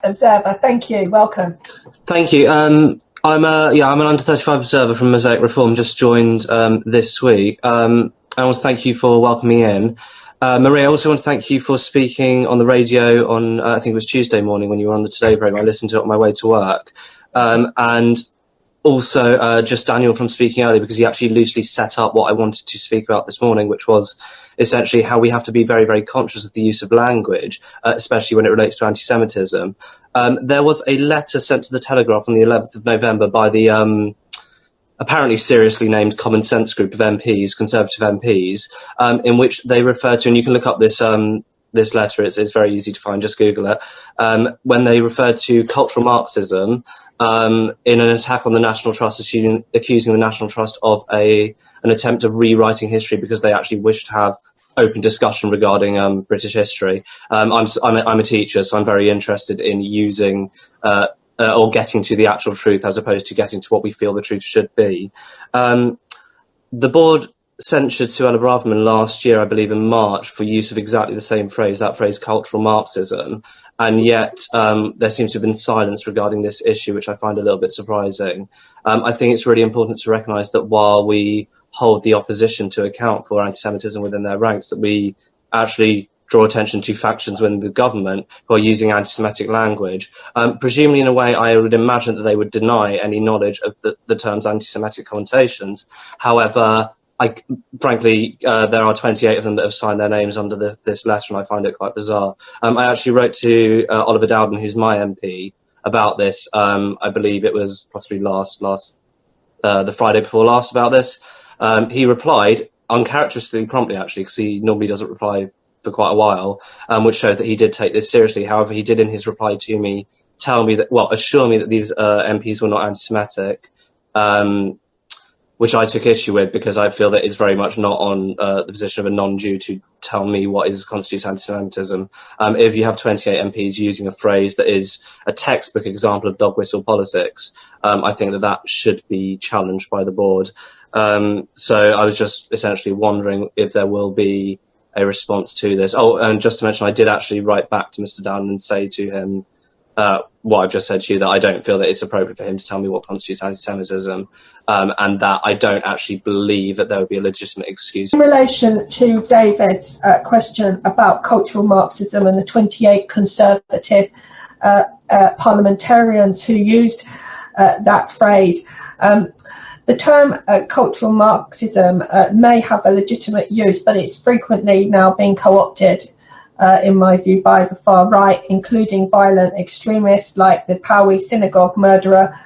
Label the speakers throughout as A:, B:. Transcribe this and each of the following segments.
A: Observer. Thank you. Welcome.
B: Thank you. I'm an under 35 observer from Mosaic Reform, just joined this week. I want to thank you for welcoming me in. Maria, I also want to thank you for speaking on the radio on, I think it was Tuesday morning when you were on the Today programme. I listened to it on my way to work. And also just Daniel from speaking earlier, because he actually loosely set up what I wanted to speak about this morning, which was essentially how we have to be very, very conscious of the use of language, especially when it relates to anti-Semitism. There was a letter sent to the Telegraph on the 11th of November by the apparently seriously named Common Sense group of MPs, Conservative MPs, in which they refer to, and you can look up this this letter, it's very easy to find, just Google it, when they refer to cultural Marxism in an attack on the National Trust, accusing the National Trust of an attempt of rewriting history because they actually wish to have open discussion regarding British history. I'm a teacher, so I'm very interested in using or getting to the actual truth as opposed to getting to what we feel the truth should be. The board censured Suella Braverman last year, I believe in March, for use of exactly the same phrase, that phrase cultural Marxism, and yet there seems to have been silence regarding this issue, which I find a little bit surprising. I think it's really important to recognise that while we hold the opposition to account for anti-Semitism within their ranks, that we actually draw attention to factions within the government who are using anti-Semitic language. Presumably, in a way, I would imagine that they would deny any knowledge of the term's anti-Semitic connotations. However, frankly, there are 28 of them that have signed their names under this letter, and I find it quite bizarre. I actually wrote to Oliver Dowden, who's my MP, about this. I believe it was possibly the Friday before last about this. He replied uncharacteristically promptly, actually, because he normally doesn't reply for quite a while, which showed that he did take this seriously. However, he did in his reply to me assure me that these MPs were not anti-Semitic, which I took issue with because I feel that it's very much not on the position of a non-Jew to tell me what constitutes anti-Semitism. If you have 28 MPs using a phrase that is a textbook example of dog whistle politics, I think that should be challenged by the board. So I was just essentially wondering if there will be a response to this. Oh, and just to mention, I did actually write back to Mr. Dowden and say to him what I've just said to you, that I don't feel that it's appropriate for him to tell me what constitutes anti-Semitism, and that I don't actually believe that there would be a legitimate excuse.
A: In relation to David's question about cultural Marxism and the 28 conservative parliamentarians who used that phrase, the term cultural Marxism may have a legitimate use, but it's frequently now being co-opted, in my view, by the far right, including violent extremists like the Powie synagogue murderer,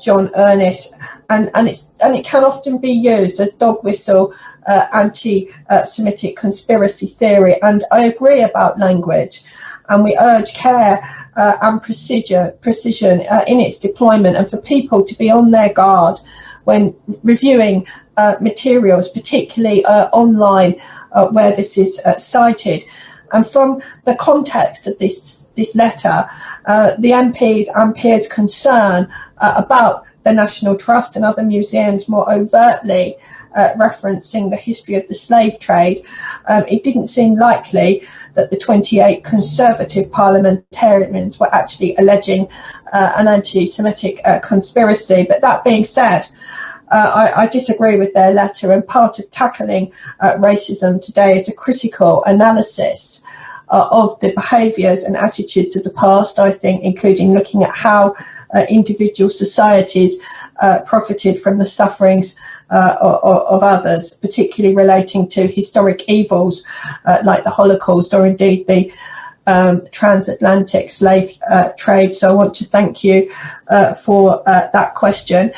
A: John Ernest, and it can often be used as dog whistle anti-Semitic conspiracy theory. And I agree about language, and we urge care and precision in its deployment, and for people to be on their guard when reviewing materials, particularly online where this is cited. And from the context of this letter, the MPs and Peers' concern about the National Trust and other museums more overtly referencing the history of the slave trade, it didn't seem likely that the 28 conservative parliamentarians were actually alleging an anti-Semitic conspiracy. But that being said, I disagree with their letter, and part of tackling racism today is a critical analysis of the behaviours and attitudes of the past, I think, including looking at how individual societies profited from the sufferings of others, particularly relating to historic evils like the Holocaust or indeed the transatlantic slave trade. So I want to thank you for that question.